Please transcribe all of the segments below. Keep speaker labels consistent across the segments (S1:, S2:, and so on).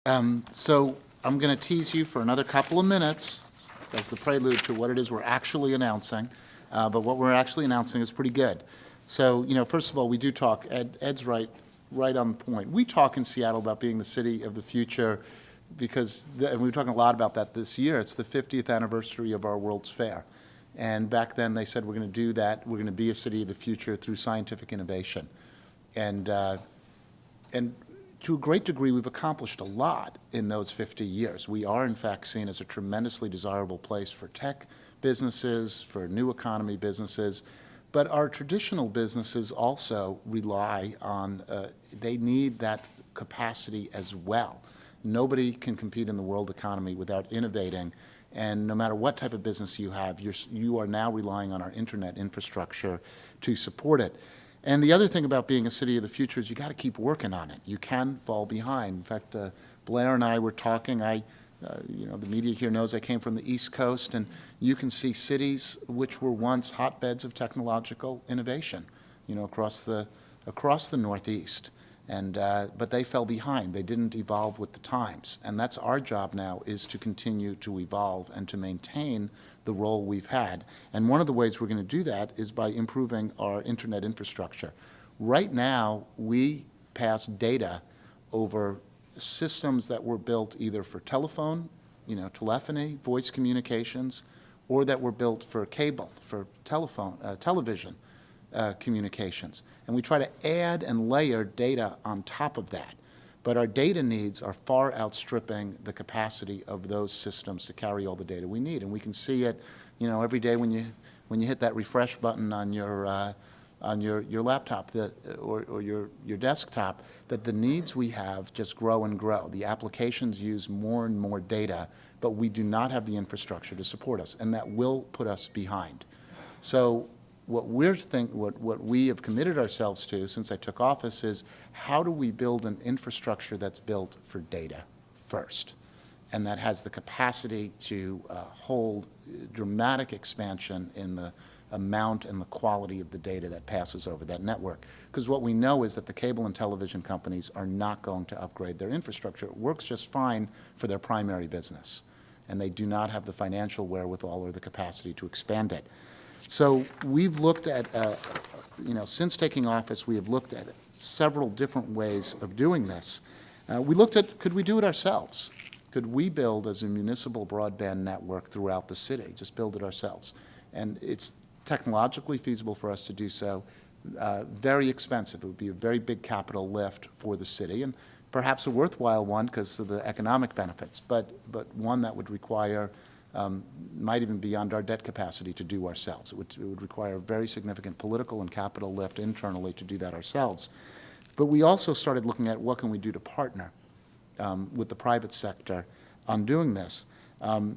S1: So I'm going to tease you for another couple of minutes as the prelude to what it is we're actually announcing. But what we're actually announcing is pretty good. So, first of all, we do talk, Ed's right on the point. We talk in Seattle about being the city of the future because, and we were talking a lot about that this year, it's the 50th anniversary of our World's Fair. And back then they said we're going to do that, we're going to be a city of the future through scientific innovation. And to a great degree, we've accomplished a lot in those 50 years. We are, in fact, seen as a tremendously desirable place for tech businesses, for new economy businesses. But our traditional businesses also rely on, they need that capacity as well. Nobody can compete in the world economy without innovating. And no matter what type of business you have, you are now relying on our internet infrastructure to support it. And the other thing about being a city of the future is you got to keep working on it. You can fall behind. In fact, Blair and I were talking. The media here knows I came from the East Coast, and you can see cities which were once hotbeds of technological innovation, across the Northeast. And but they fell behind. They didn't evolve with the times. And that's our job now, is to continue to evolve and to maintain the role we've had. And one of the ways we're going to do that is by improving our internet infrastructure. Right now, we pass data over systems that were built either for telephone, telephony, voice communications, or that were built for cable, for television communications. And we try to add and layer data on top of that. But our data needs are far outstripping the capacity of those systems to carry all the data we need. And we can see it, every day when you hit that refresh button on your laptop or your desktop, that the needs we have just grow and grow. The applications use more and more data, but we do not have the infrastructure to support us, and that will put us behind. So what we have committed ourselves to since I took office is, how do we build an infrastructure that's built for data first, and that has the capacity to hold dramatic expansion in the amount and the quality of the data that passes over that network. Because what we know is that the cable and television companies are not going to upgrade their infrastructure. It works just fine for their primary business, and they do not have the financial wherewithal or the capacity to expand it. So we've looked at, since taking office, we have looked at several different ways of doing this. We looked at, could we do it ourselves? Could we build as a municipal broadband network throughout the city, just build it ourselves? And it's technologically feasible for us to do so, very expensive. It would be a very big capital lift for the city, and perhaps a worthwhile one because of the economic benefits, but one that would require might even be beyond our debt capacity to do ourselves. It would require a very significant political and capital lift internally to do that ourselves. But we also started looking at what can we do to partner with the private sector on doing this. And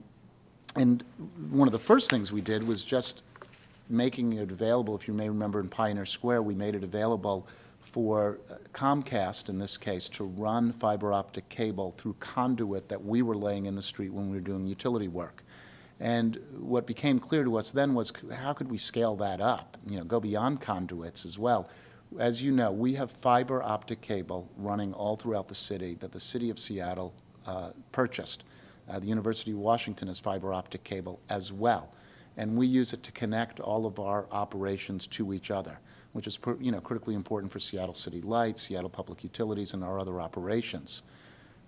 S1: one of the first things we did was just making it available. If you may remember, in Pioneer Square, we made it available for Comcast, in this case, to run fiber optic cable through conduit that we were laying in the street when we were doing utility work. And what became clear to us then was, how could we scale that up, go beyond conduits as well? As you know, we have fiber optic cable running all throughout the city that the city of Seattle purchased. The University of Washington has fiber optic cable as well. And we use it to connect all of our operations to each other, which is critically important for Seattle City Lights, Seattle Public Utilities, and our other operations.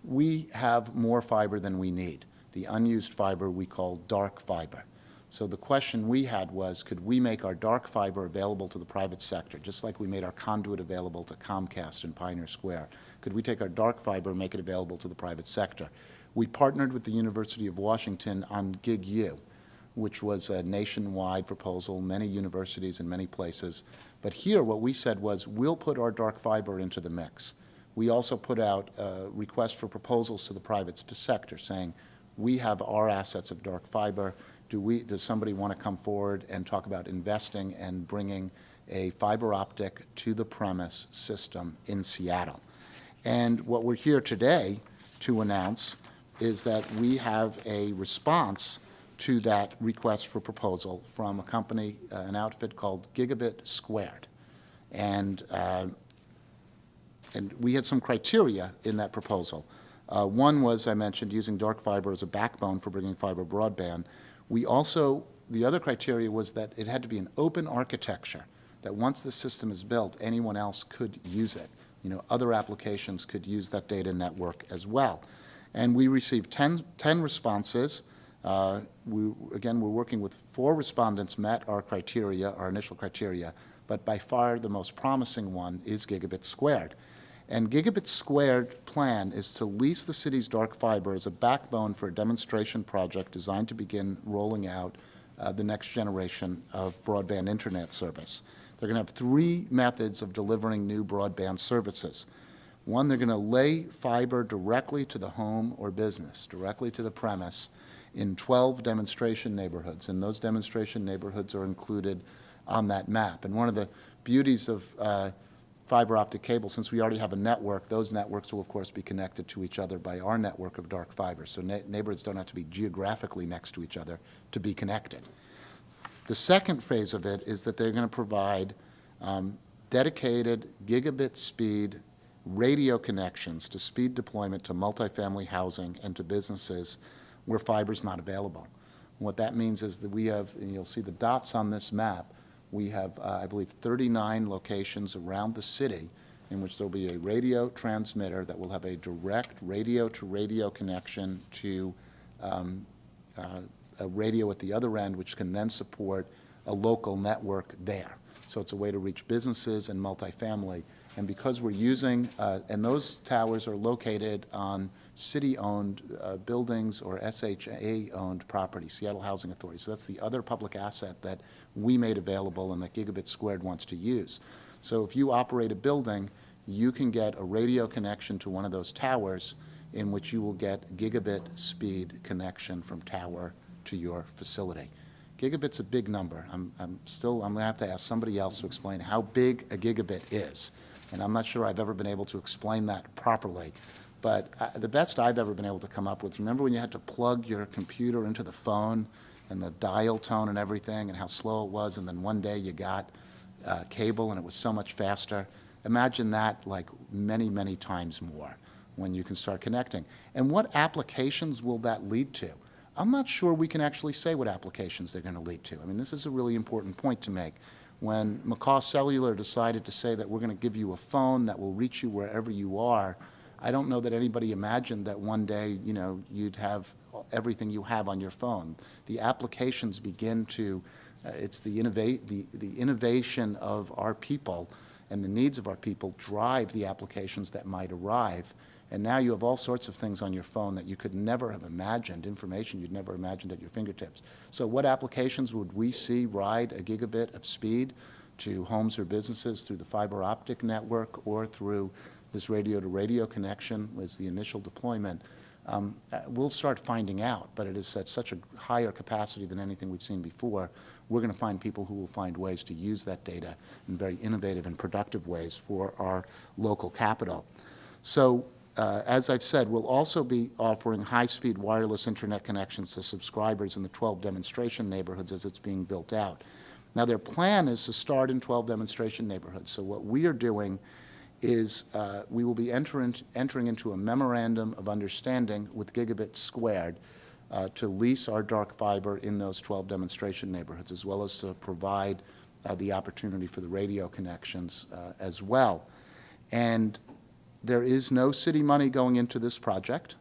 S1: We have more fiber than we need. The unused fiber we call dark fiber. So the question we had was, could we make our dark fiber available to the private sector, just like we made our conduit available to Comcast in Pioneer Square? Could we take our dark fiber and make it available to the private sector? We partnered with the University of Washington on Gig.U, which was a nationwide proposal, many universities in many places. But here what we said was, we'll put our dark fiber into the mix. We also put out requests for proposals to the private sector saying, we have our assets of dark fiber. Does somebody want to come forward and talk about investing and bringing a fiber optic to the premise system in Seattle? And what we're here today to announce is that we have a response to that request for proposal from a company, an outfit called Gigabit Squared. And we had some criteria in that proposal. One was, I mentioned, using dark fiber as a backbone for bringing fiber broadband. We also, the other criteria was that it had to be an open architecture, that once the system is built, anyone else could use it. Other applications could use that data network as well. And we received 10 responses. Again, we're working with 4 respondents met our criteria, our initial criteria, but by far the most promising one is Gigabit Squared. And Gigabit Squared plan is to lease the city's dark fiber as a backbone for a demonstration project designed to begin rolling out the next generation of broadband internet service. They're going to have 3 methods of delivering new broadband services. One, they're going to lay fiber directly to the home or business, directly to the premise, in 12 demonstration neighborhoods, and those demonstration neighborhoods are included on that map. And one of the beauties of fiber optic cable, since we already have a network, those networks will of course be connected to each other by our network of dark fiber. So neighborhoods don't have to be geographically next to each other to be connected. The second phase of it is that they're going to provide dedicated gigabit speed radio connections to speed deployment to multifamily housing and to businesses where fiber is not available. And what that means is that we have, and you'll see the dots on this map, we have, I believe, 39 locations around the city in which there'll be a radio transmitter that will have a direct radio-to-radio connection to a radio at the other end, which can then support a local network there. So it's a way to reach businesses and multifamily. And because we're using, and those towers are located on city-owned buildings or SHA-owned property, Seattle Housing Authority. So that's the other public asset that we made available and that Gigabit Squared wants to use. So if you operate a building, you can get a radio connection to one of those towers in which you will get gigabit speed connection from tower to your facility. Gigabit's a big number. I'm going to have to ask somebody else to explain how big a gigabit is. And I'm not sure I've ever been able to explain that properly. But the best I've ever been able to come up with, remember when you had to plug your computer into the phone and the dial tone and everything and how slow it was, and then one day you got cable and it was so much faster? Imagine that like many, many times more when you can start connecting. And what applications will that lead to? I'm not sure we can actually say what applications they're going to lead to. I mean, this is a really important point to make. When McCaw Cellular decided to say that we're going to give you a phone that will reach you wherever you are, I don't know that anybody imagined that one day, you'd have everything you have on your phone. The applications begin to, it's the innovation of our people and the needs of our people drive the applications that might arrive. And now you have all sorts of things on your phone that you could never have imagined, information you'd never imagined at your fingertips. So what applications would we see ride a gigabit of speed to homes or businesses through the fiber optic network or through this radio-to-radio connection was the initial deployment? We'll start finding out, but it is at such a higher capacity than anything we've seen before. We're going to find people who will find ways to use that data in very innovative and productive ways for our local capital. So as I've said, we'll also be offering high-speed wireless internet connections to subscribers in the 12 demonstration neighborhoods as it's being built out. Now, their plan is to start in 12 demonstration neighborhoods. So what we are doing is we will be entering into a memorandum of understanding with Gigabit Squared to lease our dark fiber in those 12 demonstration neighborhoods, as well as to provide the opportunity for the radio connections as well. And there is no city money going into this project.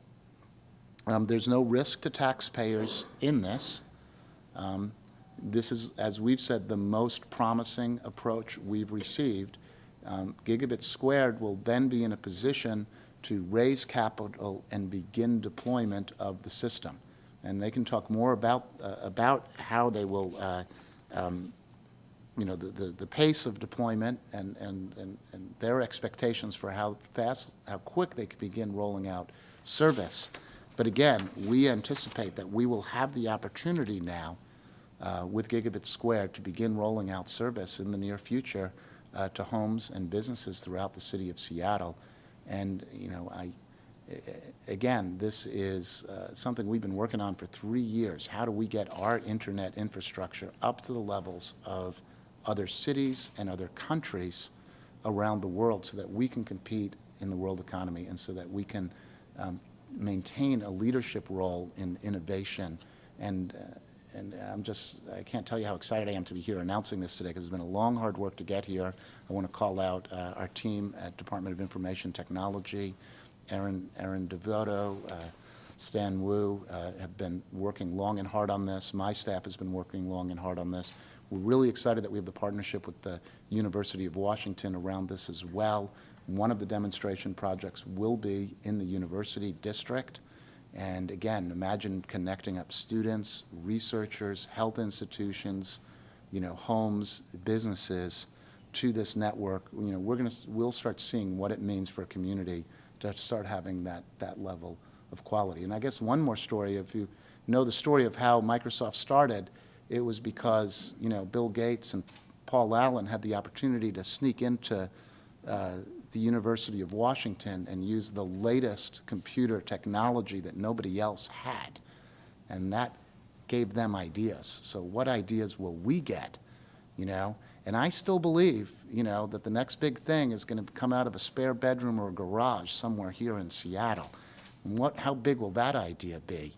S1: There's no risk to taxpayers in this. This is, as we've said, the most promising approach we've received. Gigabit Squared will then be in a position to raise capital and begin deployment of the system. And they can talk more about how they will, the pace of deployment and their expectations for how quick they can begin rolling out service. But again, we anticipate that we will have the opportunity now with Gigabit Squared to begin rolling out service in the near future to homes and businesses throughout the city of Seattle. And again, this is something we've been working on for 3 years. How do we get our internet infrastructure up to the levels of other cities and other countries around the world so that we can compete in the world economy and so that we can maintain a leadership role in innovation. And I can't tell you how excited I am to be here announcing this today, because it's been a long, hard work to get here. I want to call out our team at Department of Information Technology, Aaron Devoto, Stan Wu, have been working long and hard on this. My staff has been working long and hard on this. We're really excited that we have the partnership with the University of Washington around this as well. One of the demonstration projects will be in the university district. And again, imagine connecting up students, researchers, health institutions, homes, businesses to this network. We'll start seeing what it means for a community to start having that level of quality. And I guess one more story, if you know the story of how Microsoft started, it was because Bill Gates and Paul Allen had the opportunity to sneak into the University of Washington and use the latest computer technology that nobody else had. And that gave them ideas. So what ideas will we get, And I still believe, that the next big thing is going to come out of a spare bedroom or a garage somewhere here in Seattle. And how big will that idea be?